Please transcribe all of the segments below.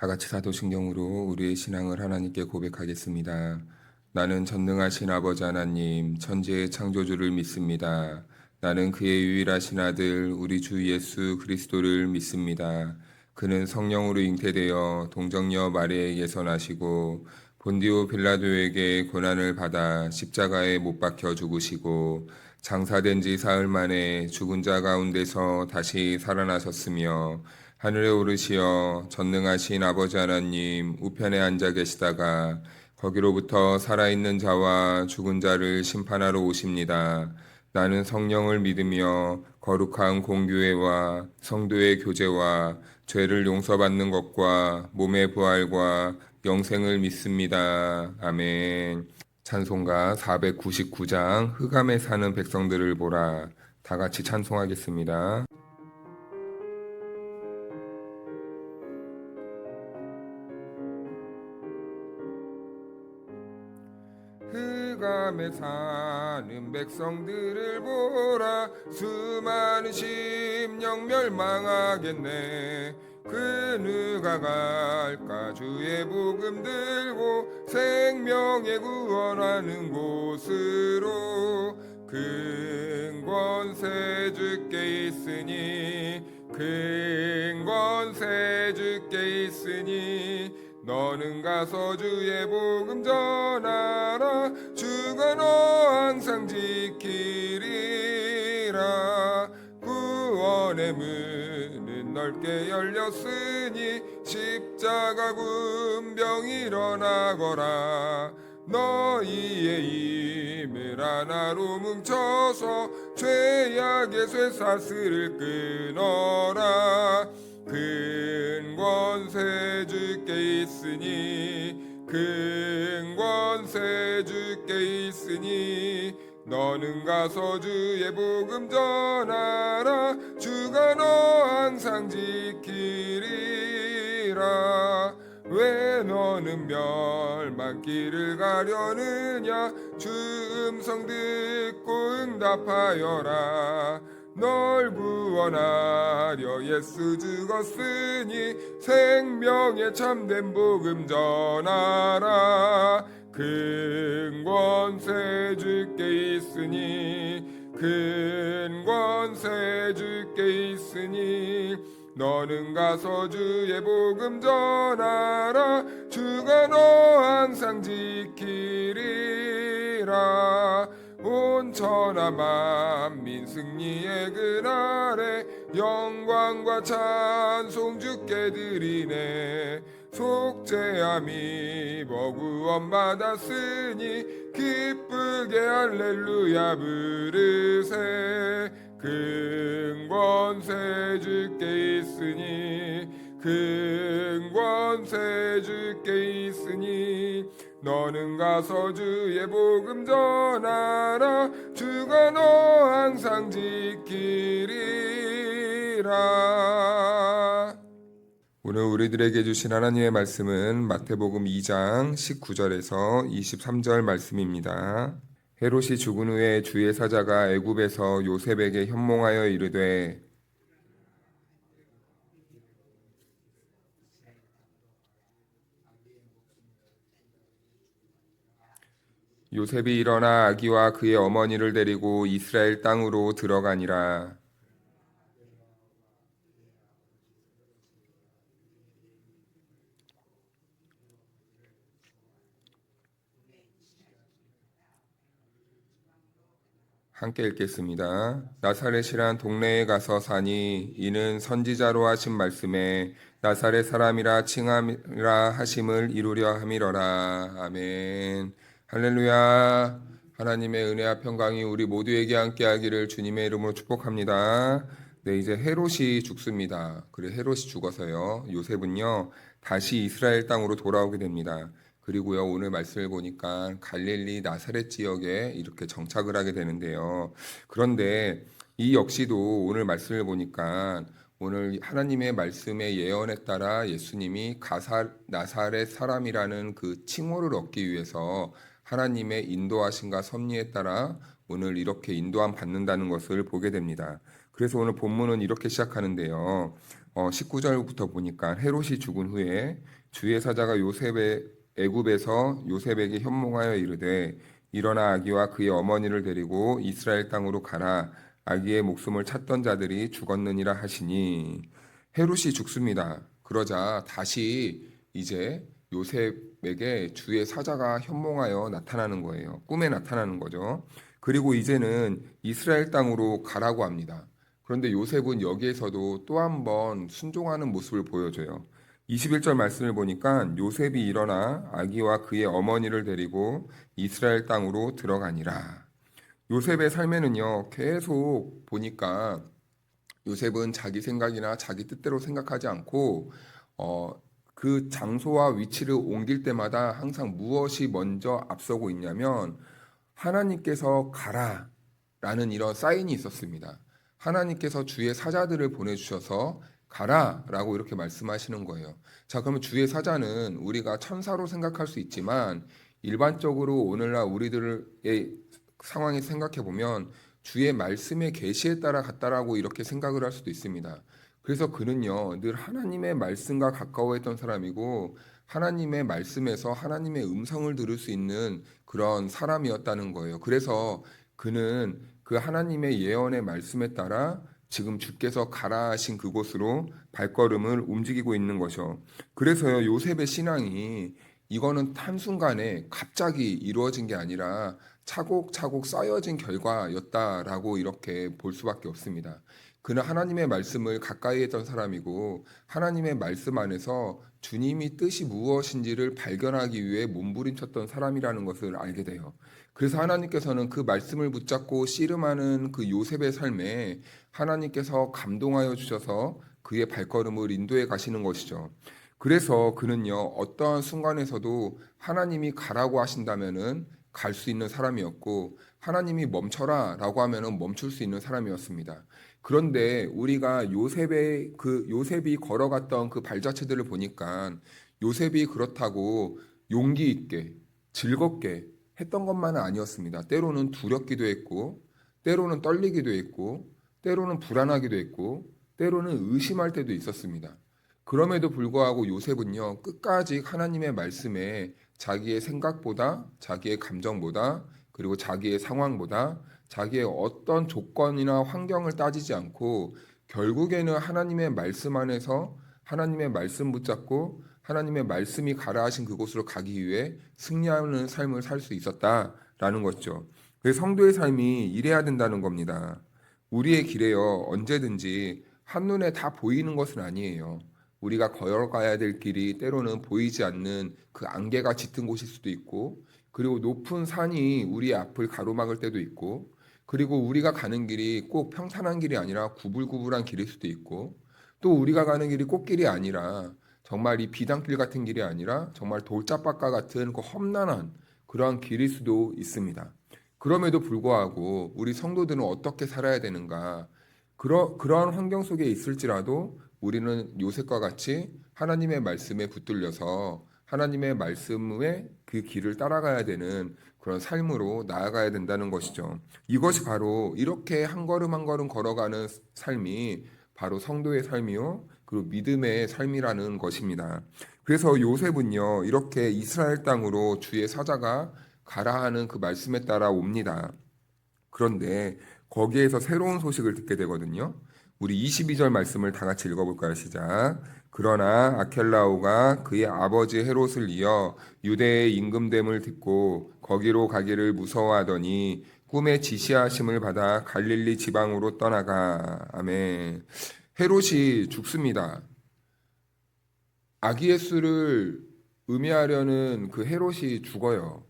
다 같이 사도신경으로 우리의 신앙을 하나님께 고백하겠습니다. 나는 전능하신 아버지 하나님, 천지의 창조주를 믿습니다. 나는 그의 유일하신 아들, 우리 주 예수 그리스도를 믿습니다. 그는 성령으로 잉태되어 동정녀 마리아에게서 나시고 본디오 빌라도에게 고난을 받아 십자가에 못 박혀 죽으시고 장사된 지 사흘 만에 죽은 자 가운데서 다시 살아나셨으며 하늘에 오르시어 전능하신 아버지 하나님 우편에 앉아 계시다가 거기로부터 살아있는 자와 죽은 자를 심판하러 오십니다. 나는 성령을 믿으며 거룩한 공교회와 성도의 교제와 죄를 용서받는 것과 몸의 부활과 영생을 믿습니다. 아멘. 찬송가 499장 흑암에 사는 백성들을 보라. 다 같이 찬송하겠습니다. 흑암에 사는 백성들을 보라. 수많은 심령 멸망하겠네. 그 누가 갈까 주의 복음 들고 생명의 구원하는 곳으로. 큰 권세 주께 있으니 큰 권세 주께 있으니 너는 가서 주의 복음 전하라. 주가 너 항상 지키리라. 구원의 문은 넓게 열렸으니 십자가 군병 일어나거라. 너희의 힘을 하나로 뭉쳐서 죄악의 쇠사슬을 끊어라. 큰 권세 주께 있으니 큰 권세 주께 있으니 너는 가서 주의 복음 전하라. 주가 너 항상 지키리라. 왜 너는 멸망길을 가려느냐. 주 음성 듣고 응답하여라. 널 구원하려 예수 죽었으니 생명의 참된 복음 전하라. 큰 권세 주께 있으니 큰 권세 주께 있으니 너는 가서 주의 복음 전하라. 주가 너 항상 지키리라. 온 천하 만민 승리의 그날에 영광과 찬송 주께 드리네. 속죄함 입어 구원 받았으니 기쁘게 할렐루야 부르세. 큰 권세 주께 있으니 큰 권세 주께 있으니 너는 가서 주의 복음 전하라. 주가 너 항상 지키리라. 오늘 우리들에게 주신 하나님의 말씀은 마태복음 2장 19절에서 23절 말씀입니다. 헤롯이 죽은 후에 주의 사자가 애굽에서 요셉에게 현몽하여 이르되 요셉이 일어나 아기와 그의 어머니를 데리고 이스라엘 땅으로 들어가니라. 함께 읽겠습니다. 나사렛이란 동네에 가서 사니 이는 선지자로 하신 말씀에 나사렛 사람이라 칭함이라 하심을 이루려 함이러라. 아멘. 할렐루야. 하나님의 은혜와 평강이 우리 모두에게 함께하기를 주님의 이름으로 축복합니다. 네, 이제 헤롯이 죽습니다. 그래 헤롯이 죽어서요. 요셉은요 다시 이스라엘 땅으로 돌아오게 됩니다. 그리고요 오늘 말씀을 보니까 갈릴리 나사렛 지역에 이렇게 정착을 하게 되는데요. 그런데 이 역시도 오늘 말씀을 보니까 오늘 하나님의 말씀의 예언에 따라 예수님이 나사렛 사람이라는 그 칭호를 얻기 위해서 하나님의 인도하심과 섭리에 따라 오늘 이렇게 인도함 받는다는 것을 보게 됩니다. 그래서 오늘 본문은 이렇게 시작하는데요. 19절부터 보니까 헤롯이 죽은 후에 주의 사자가 요셉의 애굽에서 요셉에게 현몽하여 이르되 일어나 아기와 그의 어머니를 데리고 이스라엘 땅으로 가라. 아기의 목숨을 찾던 자들이 죽었느니라 하시니 헤롯이 죽습니다. 그러자 다시 이제 요셉에게 주의 사자가 현몽하여 나타나는 거예요. 꿈에 나타나는 거죠. 그리고 이제는 이스라엘 땅으로 가라고 합니다. 그런데 요셉은 여기에서도 또 한 번 순종하는 모습을 보여줘요. 21절 말씀을 보니까 요셉이 일어나 아기와 그의 어머니를 데리고 이스라엘 땅으로 들어가니라. 요셉의 삶에는요, 계속 보니까 요셉은 자기 생각이나 자기 뜻대로 생각하지 않고 그 장소와 위치를 옮길 때마다 항상 무엇이 먼저 앞서고 있냐면 하나님께서 가라라는 이런 사인이 있었습니다. 하나님께서 주의 사자들을 보내주셔서 가라라고 이렇게 말씀하시는 거예요. 자, 그러면 주의 사자는 우리가 천사로 생각할 수 있지만 일반적으로 오늘날 우리들의 상황에 생각해 보면 주의 말씀의 계시에 따라 갔다라고 이렇게 생각을 할 수도 있습니다. 그래서 그는요, 늘 하나님의 말씀과 가까워했던 사람이고 하나님의 말씀에서 하나님의 음성을 들을 수 있는 그런 사람이었다는 거예요. 그래서 그는 그 하나님의 예언의 말씀에 따라 지금 주께서 가라 하신 그곳으로 발걸음을 움직이고 있는 것이요. 그래서요, 요셉의 신앙이 이거는 한순간에 갑자기 이루어진 게 아니라 차곡차곡 쌓여진 결과였다라고 이렇게 볼 수밖에 없습니다. 그는 하나님의 말씀을 가까이 했던 사람이고 하나님의 말씀 안에서 주님이 뜻이 무엇인지를 발견하기 위해 몸부림쳤던 사람이라는 것을 알게 돼요. 그래서 하나님께서는 그 말씀을 붙잡고 씨름하는 그 요셉의 삶에 하나님께서 감동하여 주셔서 그의 발걸음을 인도해 가시는 것이죠. 그래서 그는요, 어떠한 순간에서도 하나님이 가라고 하신다면은 갈 수 있는 사람이었고 하나님이 멈춰라 라고 하면은 멈출 수 있는 사람이었습니다. 그런데 우리가 요셉이 걸어갔던 그 발자취들을 보니까 요셉이 그렇다고 용기 있게 즐겁게 했던 것만은 아니었습니다. 때로는 두렵기도 했고 때로는 떨리기도 했고 때로는 불안하기도 했고 때로는 의심할 때도 있었습니다. 그럼에도 불구하고 요셉은요, 끝까지 하나님의 말씀에 자기의 생각보다, 자기의 감정보다, 그리고 자기의 상황보다, 자기의 어떤 조건이나 환경을 따지지 않고 결국에는 하나님의 말씀 안에서 하나님의 말씀 붙잡고 하나님의 말씀이 가라 하신 그곳으로 가기 위해 승리하는 삶을 살 수 있었다라는 거죠. 그래서 성도의 삶이 이래야 된다는 겁니다. 우리의 길에요, 언제든지 한눈에 다 보이는 것은 아니에요. 우리가 걸어가야 될 길이 때로는 보이지 않는 그 안개가 짙은 곳일 수도 있고, 그리고 높은 산이 우리 앞을 가로막을 때도 있고, 그리고 우리가 가는 길이 꼭 평탄한 길이 아니라 구불구불한 길일 수도 있고, 또 우리가 가는 길이 꽃길이 아니라 정말 이 비단길 같은 길이 아니라 정말 돌짝밭과 같은 그 험난한 그러한 길일 수도 있습니다. 그럼에도 불구하고 우리 성도들은 어떻게 살아야 되는가? 그러한 환경 속에 있을지라도 우리는 요셉과 같이 하나님의 말씀에 붙들려서 하나님의 말씀의 그 길을 따라가야 되는 그런 삶으로 나아가야 된다는 것이죠. 이것이 바로 이렇게 한 걸음 한 걸음 걸어가는 삶이 바로 성도의 삶이요, 그리고 믿음의 삶이라는 것입니다. 그래서 요셉은요, 이렇게 이스라엘 땅으로 주의 사자가 가라 하는 그 말씀에 따라 옵니다. 그런데 거기에서 새로운 소식을 듣게 되거든요. 우리 22절 말씀을 다 같이 읽어볼까요? 시작. 그러나 아켈라오가 그의 아버지 헤롯을 이어 유대의 임금됨을 듣고 거기로 가기를 무서워하더니 꿈에 지시하심을 받아 갈릴리 지방으로 떠나가. 아멘. 헤롯이 죽습니다. 아기 예수를 의미하려는 그 헤롯이 죽어요.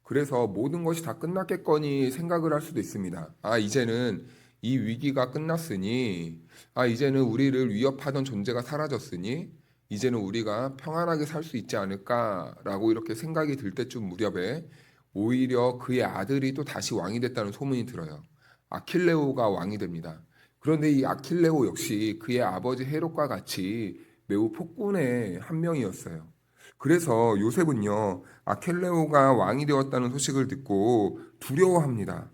그래서 모든 것이 다 끝났겠거니 생각을 할 수도 있습니다. 이제는 이 위기가 끝났으니, 이제는 우리를 위협하던 존재가 사라졌으니, 이제는 우리가 평안하게 살 수 있지 않을까라고 이렇게 생각이 들 때쯤 무렵에 오히려 그의 아들이 또 다시 왕이 됐다는 소문이 들어요. 아킬레오가 왕이 됩니다. 그런데 이 아킬레오 역시 그의 아버지 헤롯과 같이 매우 폭군의 한 명이었어요. 그래서 요셉은요, 아켈레오가 왕이 되었다는 소식을 듣고 두려워합니다.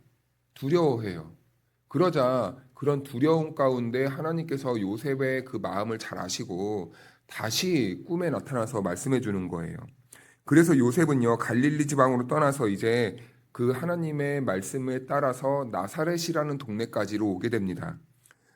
두려워해요. 그러자 그런 두려움 가운데 하나님께서 요셉의 그 마음을 잘 아시고 다시 꿈에 나타나서 말씀해 주는 거예요. 그래서 요셉은요, 갈릴리 지방으로 떠나서 이제 그 하나님의 말씀에 따라서 나사렛이라는 동네까지로 오게 됩니다.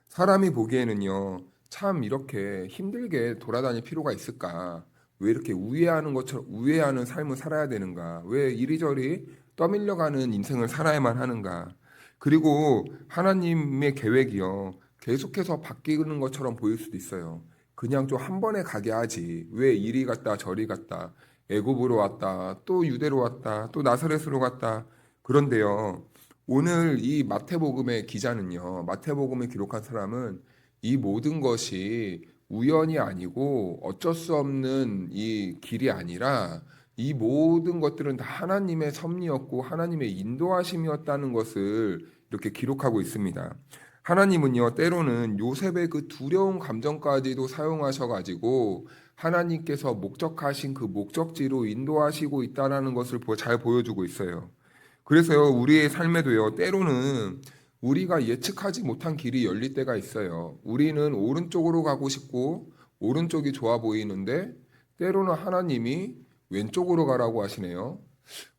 사람이 보기에는요, 참 이렇게 힘들게 돌아다닐 필요가 있을까? 왜 이렇게 우회하는 것처럼 우회하는 삶을 살아야 되는가? 왜 이리저리 떠밀려가는 인생을 살아야만 하는가? 그리고 하나님의 계획이요, 계속해서 바뀌는 것처럼 보일 수도 있어요. 그냥 좀 한 번에 가게 하지. 왜 이리 갔다 저리 갔다. 애굽으로 왔다. 또 유대로 왔다. 또 나사렛으로 갔다. 그런데요. 오늘 이 마태복음의 기자는요. 마태복음을 기록한 사람은 이 모든 것이 우연이 아니고 어쩔 수 없는 이 길이 아니라 이 모든 것들은 다 하나님의 섭리였고 하나님의 인도하심이었다는 것을 이렇게 기록하고 있습니다. 하나님은요, 때로는 요셉의 그 두려운 감정까지도 사용하셔가지고 하나님께서 목적하신 그 목적지로 인도하시고 있다는 것을 잘 보여주고 있어요. 그래서요, 우리의 삶에도요, 때로는 우리가 예측하지 못한 길이 열릴 때가 있어요. 우리는 오른쪽으로 가고 싶고, 오른쪽이 좋아 보이는데, 때로는 하나님이 왼쪽으로 가라고 하시네요.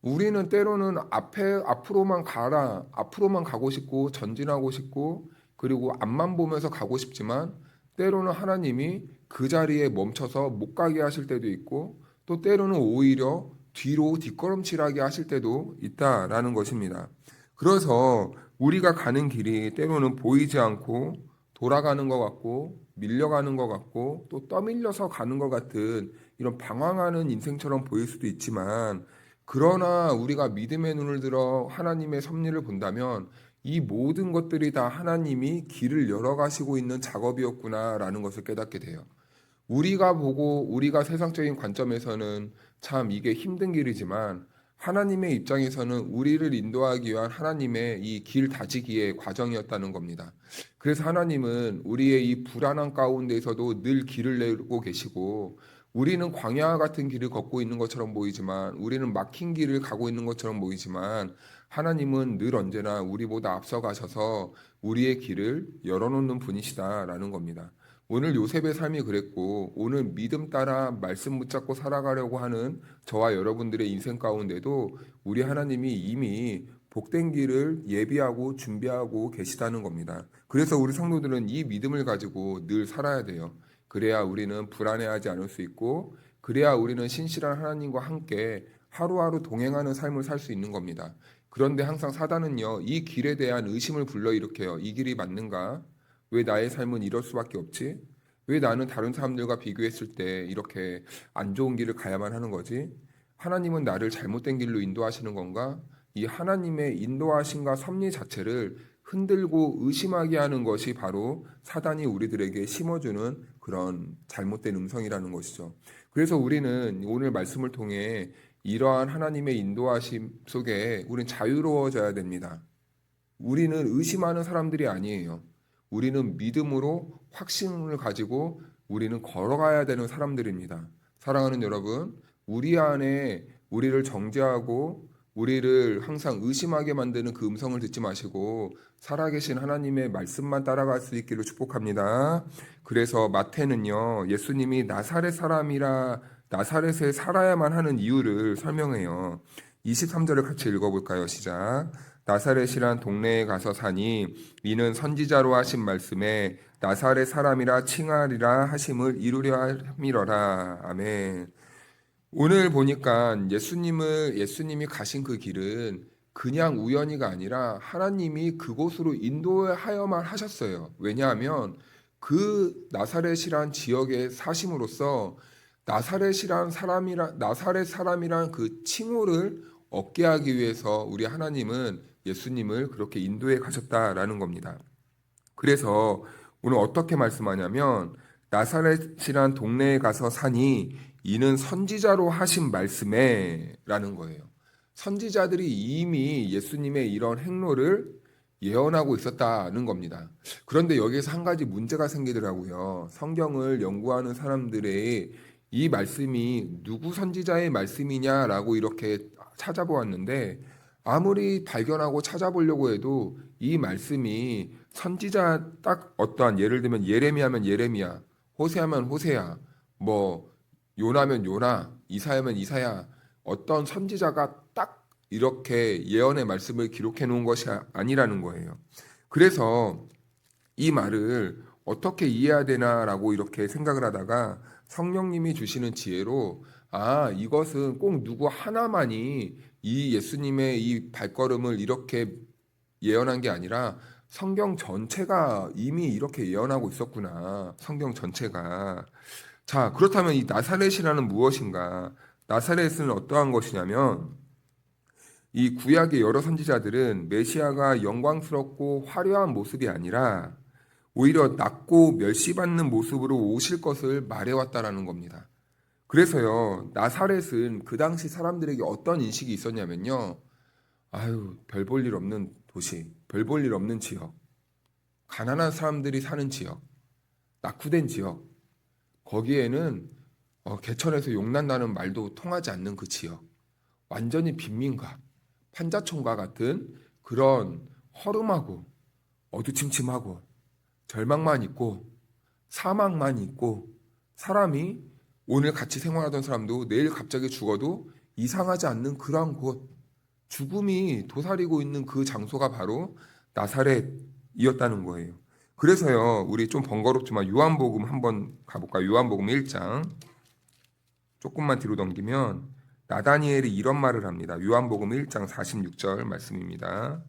우리는 때로는 앞으로만 가라, 앞으로만 가고 싶고, 전진하고 싶고, 그리고 앞만 보면서 가고 싶지만, 때로는 하나님이 그 자리에 멈춰서 못 가게 하실 때도 있고, 또 때로는 오히려 뒤로 뒷걸음질하게 하실 때도 있다라는 것입니다. 그래서 우리가 가는 길이 때로는 보이지 않고 돌아가는 것 같고 밀려가는 것 같고 또 떠밀려서 가는 것 같은 이런 방황하는 인생처럼 보일 수도 있지만, 그러나 우리가 믿음의 눈을 들어 하나님의 섭리를 본다면 이 모든 것들이 다 하나님이 길을 열어가시고 있는 작업이었구나라는 것을 깨닫게 돼요. 우리가 보고 우리가 세상적인 관점에서는 참 이게 힘든 길이지만 하나님의 입장에서는 우리를 인도하기 위한 하나님의 이 길 다지기의 과정이었다는 겁니다. 그래서 하나님은 우리의 이 불안한 가운데에서도 늘 길을 내고 계시고, 우리는 광야 같은 길을 걷고 있는 것처럼 보이지만, 우리는 막힌 길을 가고 있는 것처럼 보이지만, 하나님은 늘 언제나 우리보다 앞서가셔서 우리의 길을 열어놓는 분이시다라는 겁니다. 오늘 요셉의 삶이 그랬고, 오늘 믿음 따라 말씀 붙잡고 살아가려고 하는 저와 여러분들의 인생 가운데도 우리 하나님이 이미 복된 길을 예비하고 준비하고 계시다는 겁니다. 그래서 우리 성도들은 이 믿음을 가지고 늘 살아야 돼요. 그래야 우리는 불안해하지 않을 수 있고, 그래야 우리는 신실한 하나님과 함께 하루하루 동행하는 삶을 살 수 있는 겁니다. 그런데 항상 사단은요, 이 길에 대한 의심을 불러일으켜요. 이 길이 맞는가? 왜 나의 삶은 이럴 수밖에 없지? 왜 나는 다른 사람들과 비교했을 때 이렇게 안 좋은 길을 가야만 하는 거지? 하나님은 나를 잘못된 길로 인도하시는 건가? 이 하나님의 인도하심과 섭리 자체를 흔들고 의심하게 하는 것이 바로 사단이 우리들에게 심어주는 그런 잘못된 음성이라는 것이죠. 그래서 우리는 오늘 말씀을 통해 이러한 하나님의 인도하심 속에 우리는 자유로워져야 됩니다. 우리는 의심하는 사람들이 아니에요. 우리는 믿음으로 확신을 가지고 우리는 걸어가야 되는 사람들입니다. 사랑하는 여러분, 우리 안에 우리를 정죄하고 우리를 항상 의심하게 만드는 그 음성을 듣지 마시고 살아계신 하나님의 말씀만 따라갈 수 있기를 축복합니다. 그래서 마태는요, 예수님이 나사렛 사람이라 나사렛에 살아야만 하는 이유를 설명해요. 23절을 같이 읽어볼까요? 시작. 나사렛이란 동네에 가서 사니 이는 선지자로 하신 말씀에 나사렛 사람이라 칭하리라 하심을 이루려 함이러라. 아멘. 오늘 보니까 예수님이 가신 그 길은 그냥 우연히가 아니라 하나님이 그곳으로 인도하여만 하셨어요. 왜냐하면 그 나사렛이란 지역에 사심으로써 나사렛 사람이란 그 칭호를 얻게 하기 위해서 우리 하나님은 예수님을 그렇게 인도해 가셨다라는 겁니다. 그래서 오늘 어떻게 말씀하냐면 나사렛이란 동네에 가서 사니 이는 선지자로 하신 말씀에 라는 거예요. 선지자들이 이미 예수님의 이런 행로를 예언하고 있었다는 겁니다. 그런데 여기에서 한 가지 문제가 생기더라고요. 성경을 연구하는 사람들의 이 말씀이 누구 선지자의 말씀이냐라고 이렇게 찾아보았는데 아무리 발견하고 찾아보려고 해도 이 말씀이 선지자 딱 어떠한, 예를 들면 예레미야면 예레미야, 호세아면 호세아, 뭐 요나면 요나, 이사야면 이사야, 어떤 선지자가 딱 이렇게 예언의 말씀을 기록해 놓은 것이 아니라는 거예요. 그래서 이 말을 어떻게 이해해야 되나라고 이렇게 생각을 하다가 성령님이 주시는 지혜로, 이것은 꼭 누구 하나만이 이 예수님의 이 발걸음을 이렇게 예언한 게 아니라 성경 전체가 이미 이렇게 예언하고 있었구나. 성경 전체가. 자, 그렇다면 이 나사렛이라는 무엇인가? 나사렛은 어떠한 것이냐면, 이 구약의 여러 선지자들은 메시아가 영광스럽고 화려한 모습이 아니라 오히려 낮고 멸시받는 모습으로 오실 것을 말해왔다라는 겁니다. 그래서요, 나사렛은 그 당시 사람들에게 어떤 인식이 있었냐면요, 별 볼 일 없는 도시, 별 볼 일 없는 지역, 가난한 사람들이 사는 지역, 낙후된 지역, 거기에는 개천에서 용난다는 말도 통하지 않는 그 지역, 완전히 빈민가, 판자촌과 같은 그런 허름하고 어두침침하고 절망만 있고 사망만 있고, 사람이 오늘 같이 생활하던 사람도 내일 갑자기 죽어도 이상하지 않는 그러한 곳, 죽음이 도사리고 있는 그 장소가 바로 나사렛이었다는 거예요. 그래서요, 우리 좀 번거롭지만 요한복음 한번 가볼까요? 요한복음 1장 조금만 뒤로 넘기면 나다니엘이 이런 말을 합니다. 요한복음 1장 46절 말씀입니다.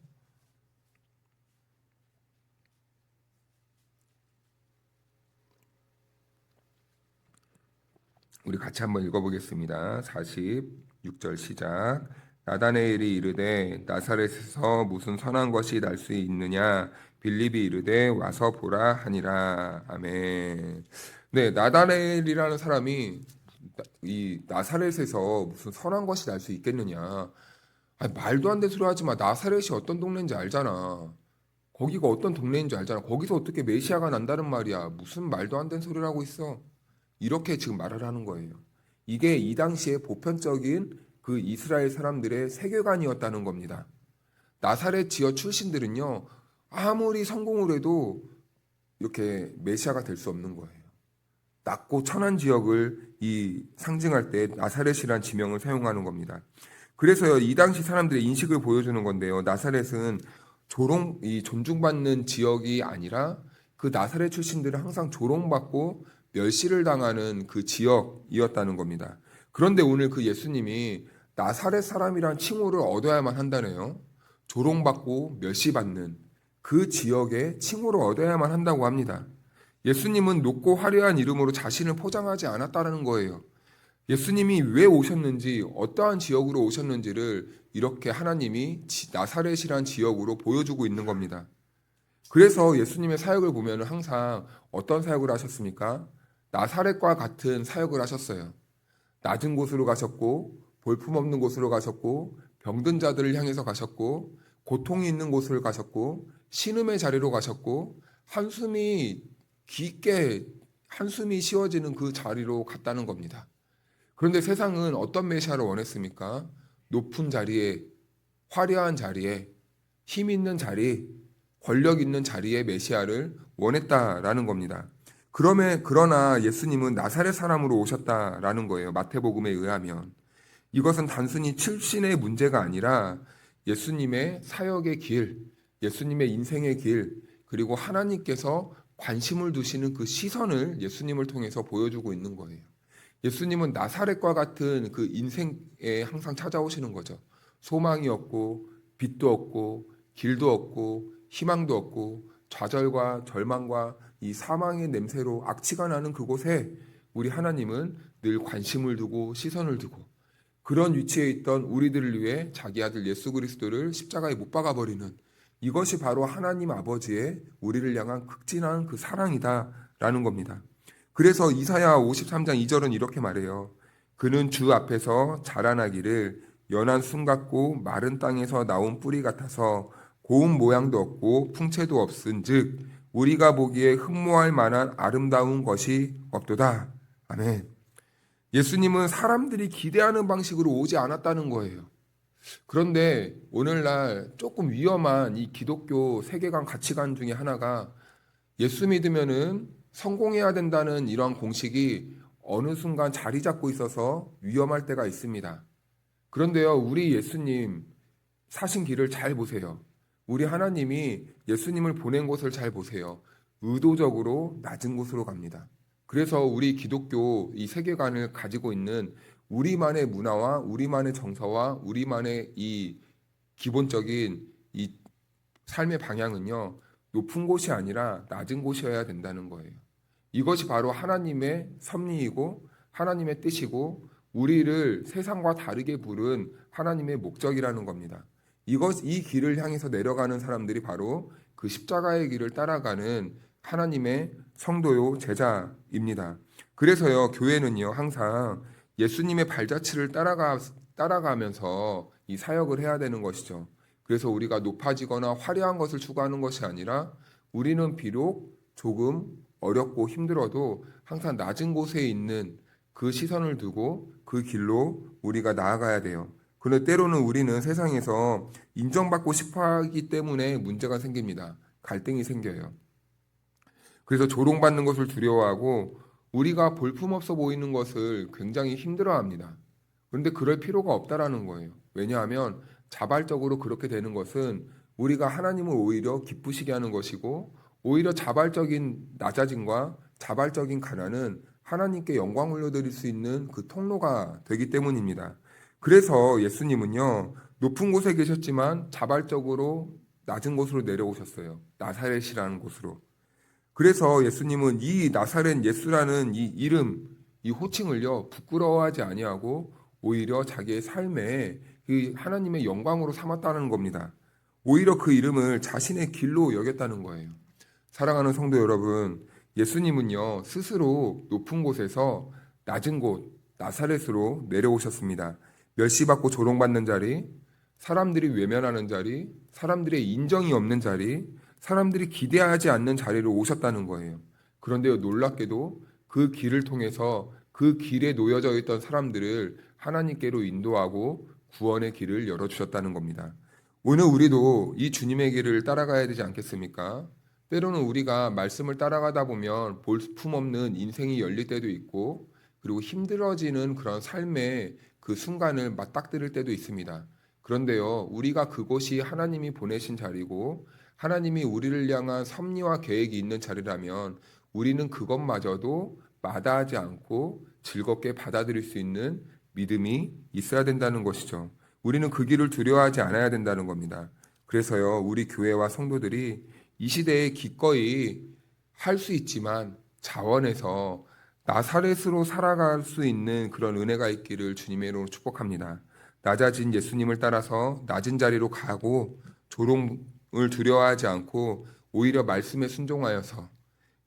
우리 같이 한번 읽어보겠습니다. 46절 시작. 나다네엘이 이르되 나사렛에서 무슨 선한 것이 날 수 있느냐? 빌립이 이르되 와서 보라 하니라. 아멘. 네, 나다네엘이라는 사람이 이 나사렛에서 무슨 선한 것이 날 수 있겠느냐? 말도 안 되는 소리 하지 마. 나사렛이 어떤 동네인지 알잖아. 거기가 어떤 동네인 줄 알잖아. 거기서 어떻게 메시아가 난다는 말이야. 무슨 말도 안 되는 소리를 하고 있어. 이렇게 지금 말을 하는 거예요. 이게 이 당시에 보편적인 그 이스라엘 사람들의 세계관이었다는 겁니다. 나사렛 지역 출신들은요, 아무리 성공을 해도 이렇게 메시아가 될 수 없는 거예요. 낮고 천한 지역을 이 상징할 때 나사렛이란 지명을 사용하는 겁니다. 그래서요, 이 당시 사람들의 인식을 보여주는 건데요. 나사렛은 이 존중받는 지역이 아니라 그 나사렛 출신들은 항상 조롱받고 멸시를 당하는 그 지역이었다는 겁니다. 그런데 오늘 그 예수님이 나사렛 사람이란 칭호를 얻어야만 한다네요. 조롱받고 멸시받는 그 지역의 칭호를 얻어야만 한다고 합니다. 예수님은 높고 화려한 이름으로 자신을 포장하지 않았다는 거예요. 예수님이 왜 오셨는지, 어떠한 지역으로 오셨는지를 이렇게 하나님이 나사렛이란 지역으로 보여주고 있는 겁니다. 그래서 예수님의 사역을 보면 항상 어떤 사역을 하셨습니까? 나사렛과 같은 사역을 하셨어요. 낮은 곳으로 가셨고, 볼품없는 곳으로 가셨고, 병든 자들을 향해서 가셨고, 고통이 있는 곳을 가셨고, 신음의 자리로 가셨고, 깊게 한숨이 쉬어지는 그 자리로 갔다는 겁니다. 그런데 세상은 어떤 메시아를 원했습니까? 높은 자리에, 화려한 자리에, 힘 있는 자리, 권력 있는 자리에 메시아를 원했다라는 겁니다. 그러나 예수님은 나사렛 사람으로 오셨다라는 거예요. 마태복음에 의하면. 이것은 단순히 출신의 문제가 아니라 예수님의 사역의 길, 예수님의 인생의 길, 그리고 하나님께서 관심을 두시는 그 시선을 예수님을 통해서 보여주고 있는 거예요. 예수님은 나사렛과 같은 그 인생에 항상 찾아오시는 거죠. 소망이 없고, 빛도 없고, 길도 없고, 희망도 없고, 좌절과 절망과 이 사망의 냄새로 악취가 나는 그곳에 우리 하나님은 늘 관심을 두고 시선을 두고, 그런 위치에 있던 우리들을 위해 자기 아들 예수 그리스도를 십자가에 못 박아버리는, 이것이 바로 하나님 아버지의 우리를 향한 극진한 그 사랑이다라는 겁니다. 그래서 이사야 53장 2절은 이렇게 말해요. 그는 주 앞에서 자라나기를 연한 순 같고 마른 땅에서 나온 뿌리 같아서 고운 모양도 없고 풍채도 없은즉 우리가 보기에 흠모할 만한 아름다운 것이 없도다. 아멘. 예수님은 사람들이 기대하는 방식으로 오지 않았다는 거예요. 그런데 오늘날 조금 위험한 이 기독교 세계관 가치관 중에 하나가 예수 믿으면은 성공해야 된다는 이러한 공식이 어느 순간 자리 잡고 있어서 위험할 때가 있습니다. 그런데요, 우리 예수님 사신 길을 잘 보세요. 우리 하나님이 예수님을 보낸 곳을 잘 보세요. 의도적으로 낮은 곳으로 갑니다. 그래서 우리 기독교 이 세계관을 가지고 있는 우리만의 문화와 우리만의 정서와 우리만의 이 기본적인 이 삶의 방향은요, 높은 곳이 아니라 낮은 곳이어야 된다는 거예요. 이것이 바로 하나님의 섭리이고 하나님의 뜻이고 우리를 세상과 다르게 부른 하나님의 목적이라는 겁니다. 이 길을 향해서 내려가는 사람들이 바로 그 십자가의 길을 따라가는 하나님의 성도요 제자입니다. 그래서요 교회는요 항상 예수님의 발자취를 따라가면서 이 사역을 해야 되는 것이죠. 그래서 우리가 높아지거나 화려한 것을 추구하는 것이 아니라 우리는 비록 조금 어렵고 힘들어도 항상 낮은 곳에 있는 그 시선을 두고 그 길로 우리가 나아가야 돼요. 그런데 때로는 우리는 세상에서 인정받고 싶어 하기 때문에 문제가 생깁니다. 갈등이 생겨요. 그래서 조롱받는 것을 두려워하고 우리가 볼품없어 보이는 것을 굉장히 힘들어합니다. 그런데 그럴 필요가 없다라는 거예요. 왜냐하면 자발적으로 그렇게 되는 것은 우리가 하나님을 오히려 기쁘시게 하는 것이고 오히려 자발적인 낮아짐과 자발적인 가난은 하나님께 영광 올려드릴 수 있는 그 통로가 되기 때문입니다. 그래서 예수님은요 높은 곳에 계셨지만 자발적으로 낮은 곳으로 내려오셨어요. 나사렛이라는 곳으로. 그래서 예수님은 이 나사렛 예수라는 이 이름, 이 호칭을요 부끄러워하지 아니하고 오히려 자기의 삶에 그 하나님의 영광으로 삼았다는 겁니다. 오히려 그 이름을 자신의 길로 여겼다는 거예요. 사랑하는 성도 여러분, 예수님은요 스스로 높은 곳에서 낮은 곳 나사렛으로 내려오셨습니다. 멸시받고 조롱받는 자리, 사람들이 외면하는 자리, 사람들의 인정이 없는 자리, 사람들이 기대하지 않는 자리로 오셨다는 거예요. 그런데 놀랍게도 그 길을 통해서 그 길에 놓여져 있던 사람들을 하나님께로 인도하고 구원의 길을 열어주셨다는 겁니다. 오늘 우리도 이 주님의 길을 따라가야 되지 않겠습니까? 때로는 우리가 말씀을 따라가다 보면 볼품없는 인생이 열릴 때도 있고 그리고 힘들어지는 그런 삶의 그 순간을 맞닥뜨릴 때도 있습니다. 그런데요, 우리가 그곳이 하나님이 보내신 자리고 하나님이 우리를 향한 섭리와 계획이 있는 자리라면 우리는 그것마저도 마다하지 않고 즐겁게 받아들일 수 있는 믿음이 있어야 된다는 것이죠. 우리는 그 길을 두려워하지 않아야 된다는 겁니다. 그래서요, 우리 교회와 성도들이 이 시대에 기꺼이 할 수 있지만 자원해서 나사렛으로 살아갈 수 있는 그런 은혜가 있기를 주님의 이름으로 축복합니다. 낮아진 예수님을 따라서 낮은 자리로 가고 조롱을 두려워하지 않고 오히려 말씀에 순종하여서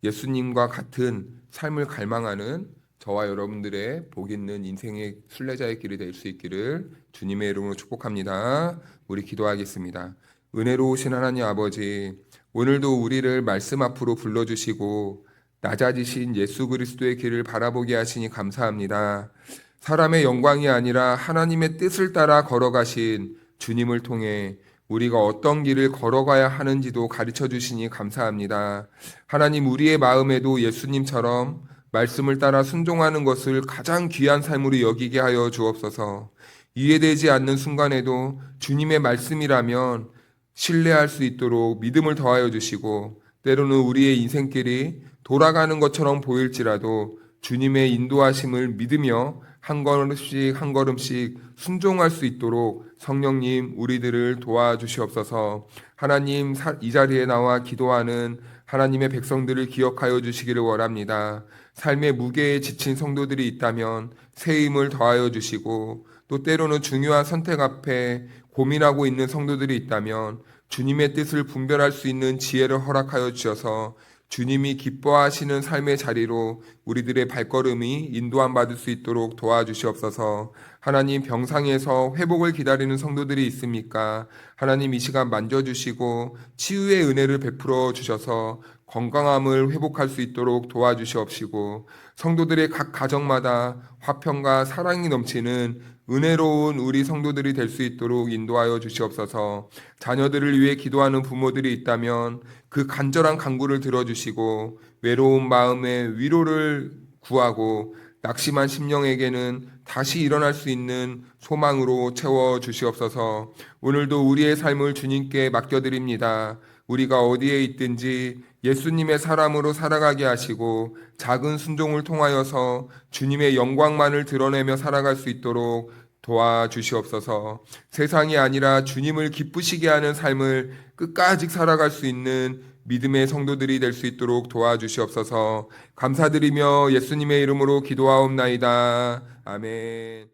예수님과 같은 삶을 갈망하는 저와 여러분들의 복 있는 인생의 순례자의 길이 될 수 있기를 주님의 이름으로 축복합니다. 우리 기도하겠습니다. 은혜로우신 하나님 아버지, 오늘도 우리를 말씀 앞으로 불러주시고 낮아지신 예수 그리스도의 길을 바라보게 하시니 감사합니다. 사람의 영광이 아니라 하나님의 뜻을 따라 걸어가신 주님을 통해 우리가 어떤 길을 걸어가야 하는지도 가르쳐 주시니 감사합니다. 하나님, 우리의 마음에도 예수님처럼 말씀을 따라 순종하는 것을 가장 귀한 삶으로 여기게 하여 주옵소서. 이해되지 않는 순간에도 주님의 말씀이라면 신뢰할 수 있도록 믿음을 더하여 주시고 때로는 우리의 인생길이 돌아가는 것처럼 보일지라도 주님의 인도하심을 믿으며 한 걸음씩 한 걸음씩 순종할 수 있도록 성령님 우리들을 도와주시옵소서. 하나님, 이 자리에 나와 기도하는 하나님의 백성들을 기억하여 주시기를 원합니다. 삶의 무게에 지친 성도들이 있다면 새 힘을 더하여 주시고 또 때로는 중요한 선택 앞에 고민하고 있는 성도들이 있다면 주님의 뜻을 분별할 수 있는 지혜를 허락하여 주셔서 주님이 기뻐하시는 삶의 자리로 우리들의 발걸음이 인도함 받을 수 있도록 도와주시옵소서. 하나님 병상에서 회복을 기다리는 성도들이 있습니까? 하나님 이 시간 만져주시고 치유의 은혜를 베풀어 주셔서 건강함을 회복할 수 있도록 도와주시옵시고 성도들의 각 가정마다 화평과 사랑이 넘치는 은혜로운 우리 성도들이 될 수 있도록 인도하여 주시옵소서. 자녀들을 위해 기도하는 부모들이 있다면 그 간절한 간구를 들어주시고 외로운 마음에 위로를 구하고 낙심한 심령에게는 다시 일어날 수 있는 소망으로 채워 주시옵소서. 오늘도 우리의 삶을 주님께 맡겨드립니다. 우리가 어디에 있든지 예수님의 사람으로 살아가게 하시고 작은 순종을 통하여서 주님의 영광만을 드러내며 살아갈 수 있도록 도와주시옵소서. 세상이 아니라 주님을 기쁘시게 하는 삶을 끝까지 살아갈 수 있는 믿음의 성도들이 될 수 있도록 도와주시옵소서. 감사드리며 예수님의 이름으로 기도하옵나이다. 아멘.